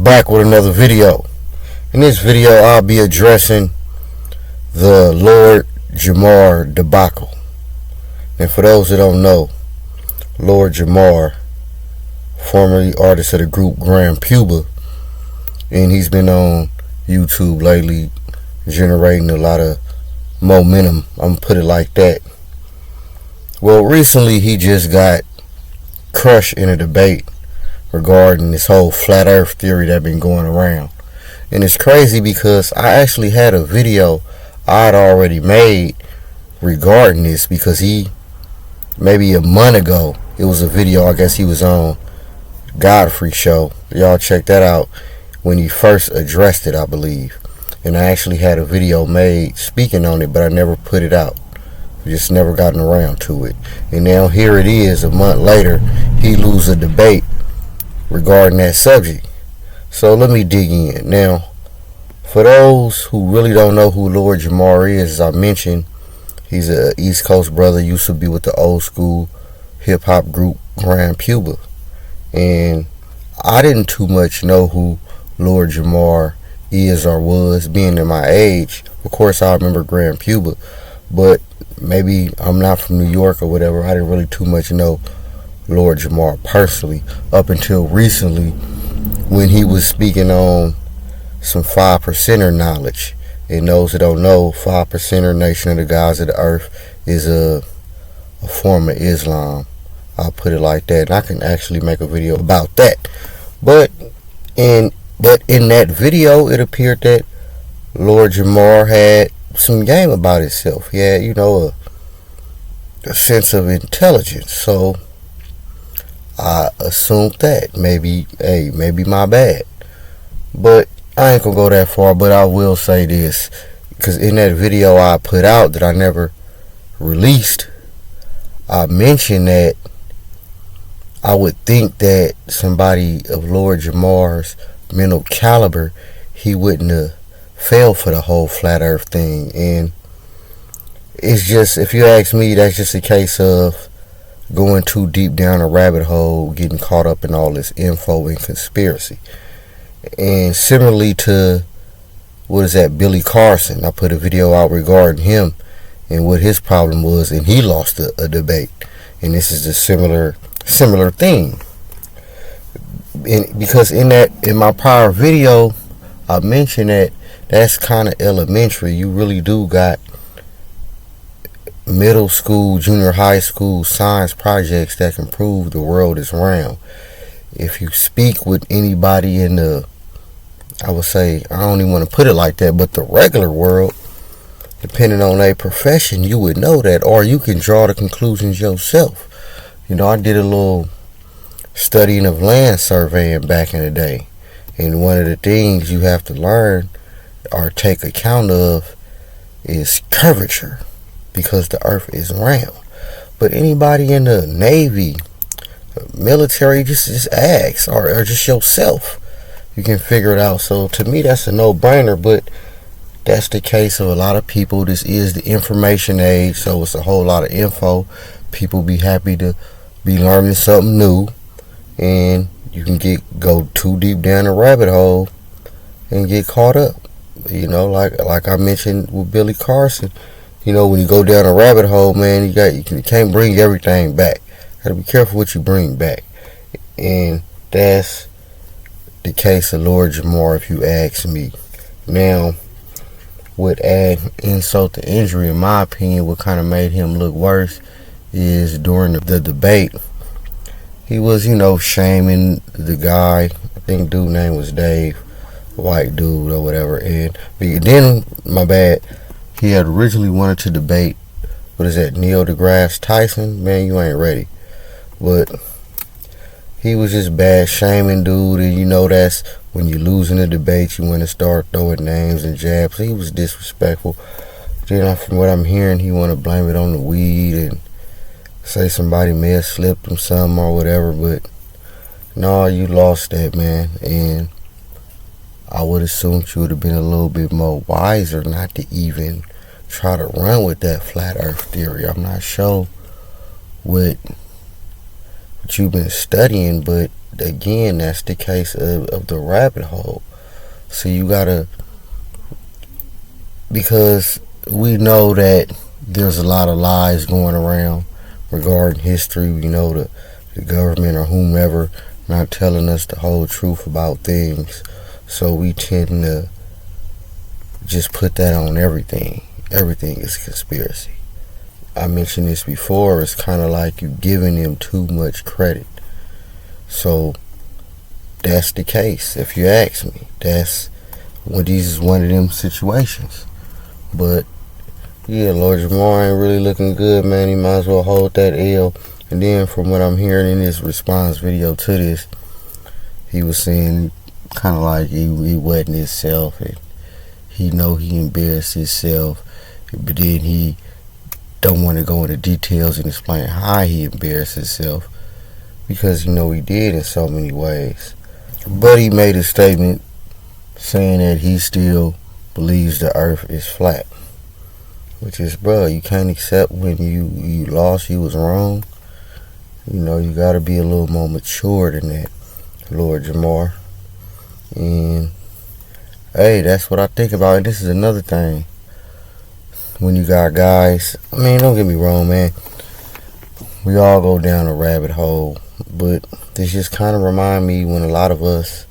back with another video. In this video, I'll be addressing the Lord Jamar debacle. And for those that don't know, Lord Jamar, formerly artist of the group Grand Puba, and he's been on YouTube lately, generating a lot of momentum. I'm gonna put it like that. Well, recently he just got crushed in a debate regarding this whole flat earth theory that been going around. And it's crazy because I actually had a video I had already made regarding this, because maybe a month ago, it was a video, I guess he was on Godfrey show. Y'all check that out when he first addressed it, I believe. And I actually had a video made speaking on it, but I never put it out. Just never gotten around to it. And now here it is, a month later, he loses a debate regarding that subject. So let me dig in. Now, for those who really don't know who Lord Jamar is, as I mentioned, he's a East Coast brother, used to be with the old school hip hop group Grand Puba. And I didn't too much know who Lord Jamar is or was, being in my age. Of course I remember Grand Puba, but maybe I'm not from New York or whatever. I didn't really too much know Lord Jamar personally up until recently, when he was speaking on some 5%er knowledge. And those that don't know, 5%er, Nation of the Gods of the Earth, is a form of Islam. I'll put it like that. And I can actually make a video about that. But in that video, it appeared that Lord Jamar had some game about himself. He had, a sense of intelligence. So I assumed that maybe my bad. But I ain't gonna go that far. But I will say this, because in that video I put out that I never released, I mentioned that I would think that somebody of Lord Jamar's mental caliber, he wouldn't have fell for the whole flat earth thing. And it's just, if you ask me, that's just a case of going too deep down a rabbit hole, getting caught up in all this info and conspiracy. And similarly to, Billy Carson, I put a video out regarding him and what his problem was, and he lost a debate. And this is a similar thing. And because in my prior video, I mentioned that that's kind of elementary. You really do got middle school, junior high school science projects that can prove the world is round. If you speak with anybody in the, I would say, I don't even want to put it like that, but the regular world, depending on their profession, you would know that, or you can draw the conclusions yourself. I did a little studying of land surveying back in the day, and one of the things you have to learn or take account of is curvature, because the earth is round. But anybody in the Navy, military, just ask, or just yourself, you can figure it out. So to me, that's a no-brainer. But that's the case of a lot of people. This is the information age, so it's a whole lot of info. People be happy to be learning something new, and you can go too deep down a rabbit hole and get caught up. Like I mentioned with Billy Carson, when you go down a rabbit hole, man, you can't bring everything back. Gotta be careful what you bring back. And that's the case of Lord Jamar, if you ask me. Now, what add insult to injury, in my opinion, what kind of made him look worse is during the debate, he was, shaming the guy. I think dude's name was Dave, white dude or whatever. And then, my bad, he had originally wanted to debate, Neil deGrasse Tyson. Man, you ain't ready. But he was just bad shaming dude, and that's when you lose in a debate, you want to start throwing names and jabs. He was disrespectful. Then from what I'm hearing, he want to blame it on the weed and say somebody may have slipped him some or whatever. But no, you lost that, man. And I would assume you would have been a little bit more wiser not to even try to run with that flat earth theory. I'm not sure what what you've been studying, but again, that's the case of the rabbit hole. So you gotta, because we know that there's a lot of lies going around regarding history. We know the government or whomever not telling us the whole truth about things. So we tend to just put that on everything. Everything is a conspiracy. I mentioned this before. It's kind of like you giving them too much credit. So that's the case. If you ask me, this is one of them situations. But yeah, Lord Jamar ain't really looking good, man. He might as well hold that L. And then from what I'm hearing in this response video to this, he was saying kind of like he wasn't himself, and he know he embarrassed himself, but then he don't want to go into details and explain how he embarrassed himself, because he did in so many ways. But he made a statement saying that he still believes the earth is flat, which is, bro, you can't accept when you lost, you was wrong. You got to be a little more mature than that, Lord Jamar. And hey, that's what I think about. And this is another thing. When you got guys, don't get me wrong, man. We all go down a rabbit hole, but this just kind of remind me when a lot of us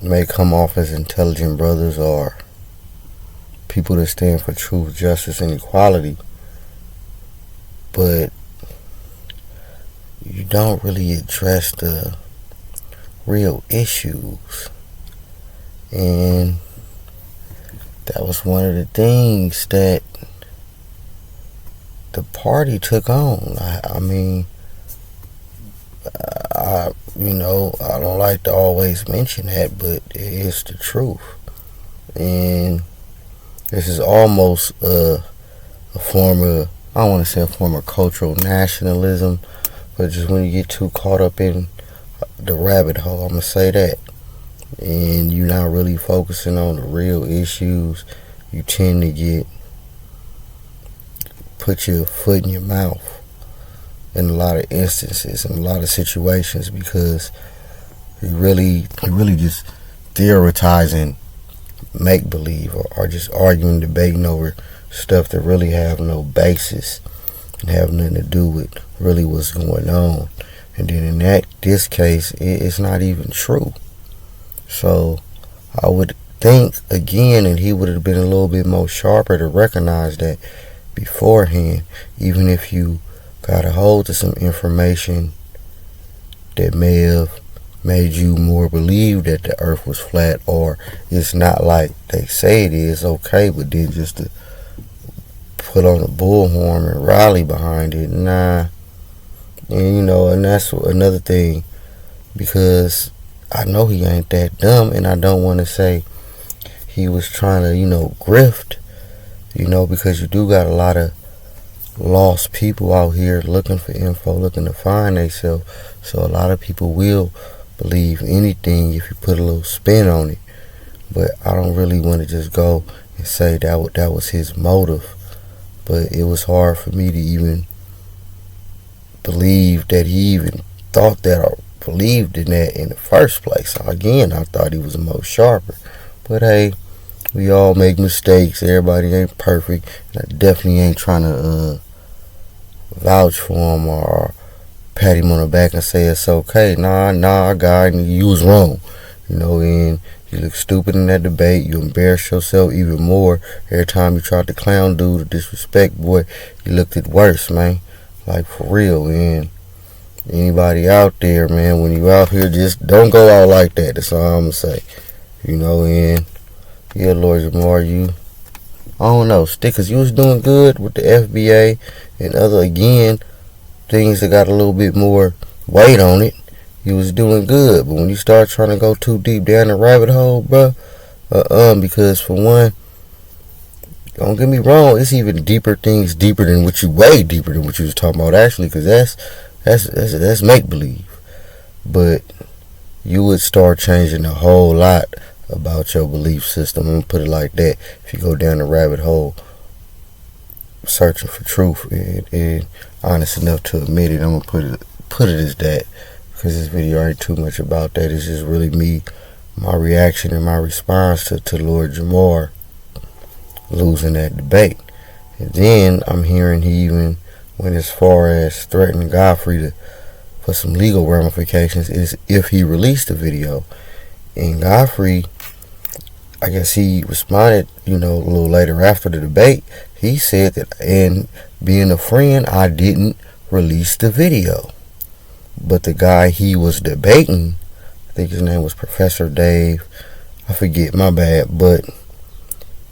may come off as intelligent brothers or people that stand for truth, justice, and equality, but you don't really address the real issues. And that was one of the things that the party took on. I don't like to always mention that, but it is the truth. And this is almost a form of, I don't want to say a form of cultural nationalism, but just when you get too caught up in the rabbit hole, I'm going to say that, and you're not really focusing on the real issues, you tend to put your foot in your mouth in a lot of instances, in a lot of situations, because you really just theorizing make-believe, or just arguing, debating over stuff that really have no basis and have nothing to do with really what's going on. And then in this case, it's not even true. So I would think, again, that he would have been a little bit more sharper to recognize that beforehand, even if you got a hold of some information that may have made you more believe that the earth was flat, or it's not like they say it is, okay, but then just to put on a bullhorn and rally behind it, nah. And and that's another thing, because I know he ain't that dumb, and I don't want to say he was trying to grift, because you do got a lot of lost people out here looking for info, looking to find themselves. So a lot of people will believe anything if you put a little spin on it. But I don't really want to just go and say that was his motive. But it was hard for me to even believe that he even thought that or believed in that in the first place. So again, I thought he was the most sharper. But hey, we all make mistakes. Everybody ain't perfect. And I definitely ain't trying to vouch for him or pat him on the back and say it's okay. Nah, guy, you was wrong. And you look stupid in that debate. You embarrass yourself even more. Every time you tried to clown dude or disrespect, boy, you looked it worse, man. Like, for real. And anybody out there, man, when you out here, just don't go out like that. That's all I'm going to say. And yeah, Lord Jamar, I don't know, Stickers, you was doing good with the FBA and other, again, things that got a little bit more weight on it. You was doing good, but when you start trying to go too deep down the rabbit hole, bro, because for one, don't get me wrong, it's even deeper things, way deeper than what you was talking about, actually, because that's make-believe. But you would start changing a whole lot about your belief system. I'm gonna put it like that. If you go down the rabbit hole searching for truth and honest enough to admit it, I'm gonna put it put it as that, because this video ain't too much about that. It's just really me, my reaction and my response to Lord Jamar losing that debate. And then I'm hearing he even went as far as threatening Godfrey for some legal ramifications is if he released the video. And Godfrey, I guess he responded, a little later after the debate. He said that, and being a friend, I didn't release the video. But the guy he was debating, I think his name was Professor Dave, I forget, my bad, but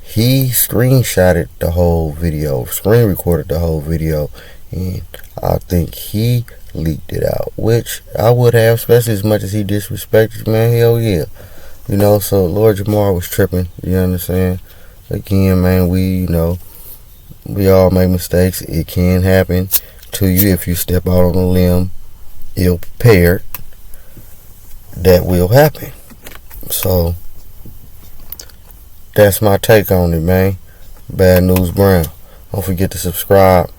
he screenshotted the whole video, screen recorded the whole video, and I think he leaked it out, which I would have, especially as much as he disrespected, man, hell yeah. So Lord Jamar was tripping, you understand? Again, man, we all make mistakes. It can happen to you if you step out on a limb ill prepared. That will happen. So that's my take on it, man. Bad News Brown. Don't forget to subscribe.